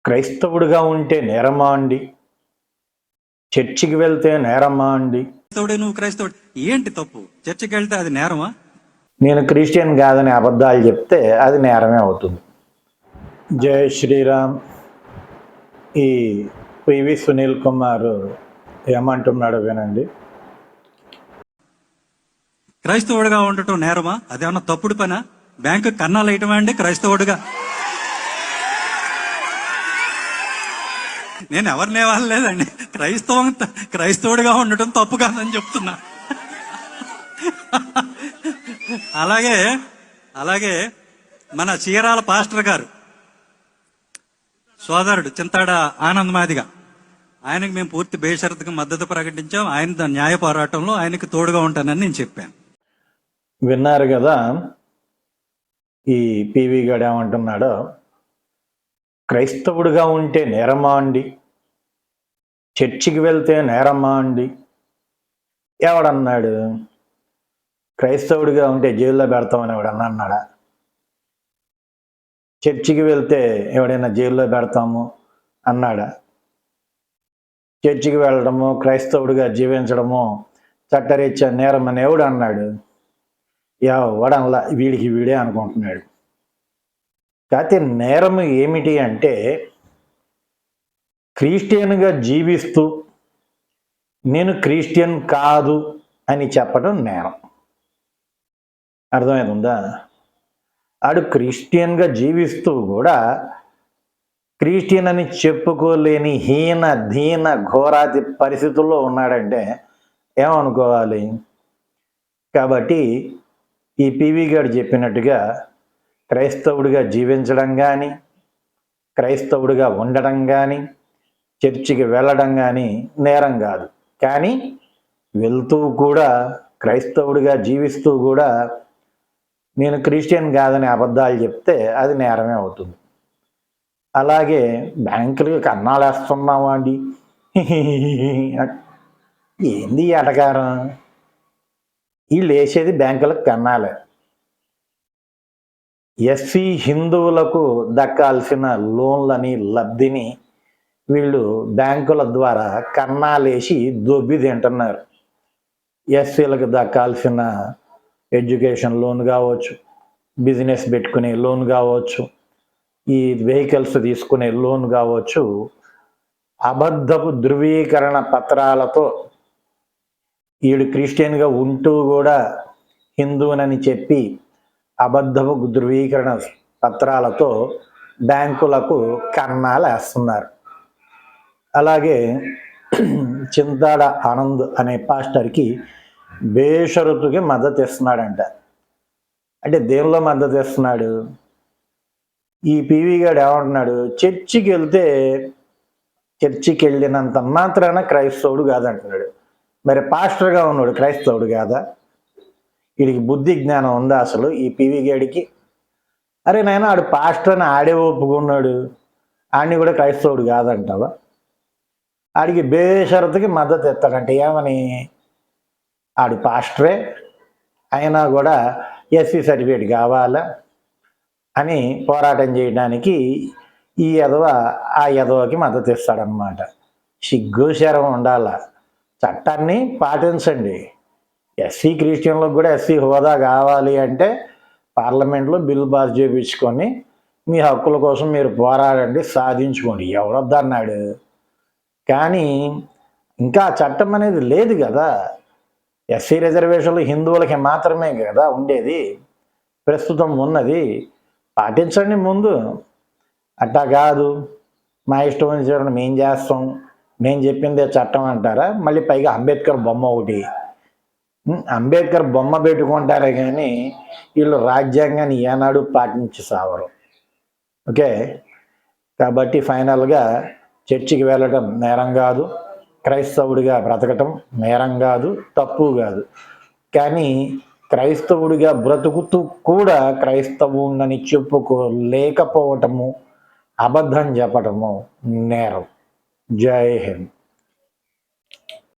క్రైస్తవుడిగా ఉంటే నేరమా అండి? చర్చికి వెళ్తే నేరమా అండి? క్రైస్తవుడే, నువ్వు క్రైస్తవుడు, ఏంటి తప్పు? చర్చికి వెళ్తే అది నేరమా? నేను క్రిస్టియన్ కాదని అబద్ధాలు చెప్తే అది నేరమే అవుతుంది. జై శ్రీరామ్. ఈ పివి సునీల్ కుమార్ ఏమంటున్నాడో వినండి. క్రైస్తవుడిగా ఉండటం నేరమా? అదేమన్నా తప్పుడు పనా? బ్యాంకు కన్నాలు వేయటమా అండి క్రైస్తవుడిగా? నేను ఎవరినే వాళ్ళలేదండి. క్రైస్తవుడిగా ఉండటం తప్పు కాదని చెప్తున్నా. అలాగే అలాగే మన చీరాల పాస్టర్ గారు సోదరుడు చింతాడ ఆనంద్ మాదిగా, ఆయనకు మేము పూర్తి బేషరతుగా మద్దతు ప్రకటించాం. ఆయన న్యాయ పోరాటంలో ఆయనకి తోడుగా ఉంటానని నేను చెప్పాను. విన్నారు కదా ఈ పివి గడు ఏమంటున్నాడో. క్రైస్తవుడిగా ఉంటే నేరమా అండి? చర్చికి వెళ్తే నేరమా అండి? ఎవడన్నాడు? క్రైస్తవుడిగా ఉంటే జైల్లో పెడతామని ఎవడన్నా అన్నాడా? చర్చికి వెళ్తే ఎవడైనా జైల్లో పెడతాము అన్నాడా? చర్చికి వెళ్ళడము, క్రైస్తవుడిగా జీవించడము చట్టరీత్యా నేరం అని ఎవడు అన్నాడు? ఎవడనలా, వీడికి వీడే అనుకుంటున్నాడు. కాకపోతే నేరం ఏమిటి అంటే, క్రిస్టియన్గా జీవిస్తూ నేను క్రిస్టియన్ కాదు అని చెప్పడం నేరం. అర్థమవుతుందా? ఆడు క్రిస్టియన్గా జీవిస్తూ కూడా క్రిస్టియన్ అని చెప్పుకోలేని హీన దీన ఘోరాతి పరిస్థితుల్లో ఉన్నాడంటే ఏమనుకోవాలి? కాబట్టి ఈ పివి గారు చెప్పినట్టుగా క్రైస్తవుడిగా జీవించడం కానీ, క్రైస్తవుడిగా ఉండడం కానీ, చర్చికి వెళ్ళడం కానీ నేరం కాదు. కానీ వెళ్తూ కూడా, క్రైస్తవుడిగా జీవిస్తూ కూడా నేను క్రిస్టియన్ కాదని అబద్ధాలు చెప్తే అది నేరమే అవుతుంది. అలాగే బ్యాంకులకి కన్నాలు వేస్తున్నావా అండి? ఏంది ఎటకారం? వీళ్ళు వేసేది బ్యాంకులకు కన్నాలే. ఎస్సీ హిందువులకు దక్కాల్సిన లోన్లని, లబ్ధిని వీళ్ళు బ్యాంకుల ద్వారా కన్నాలేసి దొబ్బి తింటున్నారు. ఎస్సీలకు దక్కాల్సిన ఎడ్యుకేషన్ లోన్ కావచ్చు, బిజినెస్ పెట్టుకునే లోన్ కావచ్చు, ఈ వెహికల్స్ తీసుకునే లోన్ కావచ్చు, అబద్ధపు ధృవీకరణ పత్రాలతో వీడు క్రిస్టియన్గా ఉంటూ కూడా హిందువునని చెప్పి అబద్ధపు ధృవీకరణ పత్రాలతో బ్యాంకులకు కన్నాలు వేస్తున్నారు. అలాగే చింతాడ ఆనంద్ అనే పాస్టర్కి బేషరతుగా మద్దతు ఇస్తున్నాడంట. అంటే దేనిలో మద్దతు ఇస్తున్నాడు? ఈ పివి గారు ఏమంటున్నాడు? చర్చికి వెళ్ళినంత మాత్రాన క్రైస్తవుడు కాదంటున్నాడు. మరి పాస్టర్గా ఉన్నాడు క్రైస్తవుడు కాదా? వీడికి బుద్ధి జ్ఞానం ఉందా అసలు ఈ పివి గాడికి? అరే నాయన, ఆడు పాస్టర్ అని ఆడే ఒప్పుకున్నాడు, ఆడిని కూడా క్రైస్తవుడు కాదంటావా? ఆడికి బేషరతుకి మద్దతు ఇస్తాడంటే ఏమని? ఆడు పాస్టరే అయినా కూడా ఎస్సీ సర్టిఫికేట్ కావాలా అని పోరాటం చేయడానికి ఈ ఎదవ ఆ ఎదవకి మద్దతు ఇస్తాడనమాట. సిగ్గు శరం ఉండాల. చట్టాన్ని పాటించండి. ఎస్సీ క్రిస్టియన్లకు కూడా ఎస్సీ హోదా కావాలి అంటే పార్లమెంట్లో బిల్లు పాస్ చేయించుకొని మీ హక్కుల కోసం మీరు పోరాడండి, సాధించుకోండి. ఎవరొద్దన్నాడు? కానీ ఇంకా చట్టం అనేది లేదు కదా. ఎస్సీ రిజర్వేషన్లు హిందువులకి మాత్రమే కదా ఉండేది, ప్రస్తుతం ఉన్నది. పాటించండి ముందు. అట్టా కాదు మా ఇష్టం అని చూడండి, మేం చేస్తాం, నేను చెప్పిందే చట్టం అంటారా? మళ్ళీ పైగా అంబేద్కర్ బొమ్మ ఒకటి. అంబేద్కర్ బొమ్మ పెట్టుకుంటారే కానీ వీళ్ళు రాజ్యాంగాన్ని ఏనాడు పాటించి సావరు. ఓకే, కాబట్టి ఫైనల్గా చర్చికి వెళ్ళడం నేరం కాదు, క్రైస్తవుడిగా బ్రతకటం నేరం కాదు, తప్పు కాదు. కానీ క్రైస్తవుడిగా బ్రతుకుతూ కూడా క్రైస్తవునని చెప్పుకోలేకపోవటము, అబద్ధం చెప్పటము నేరం. జై హింద్.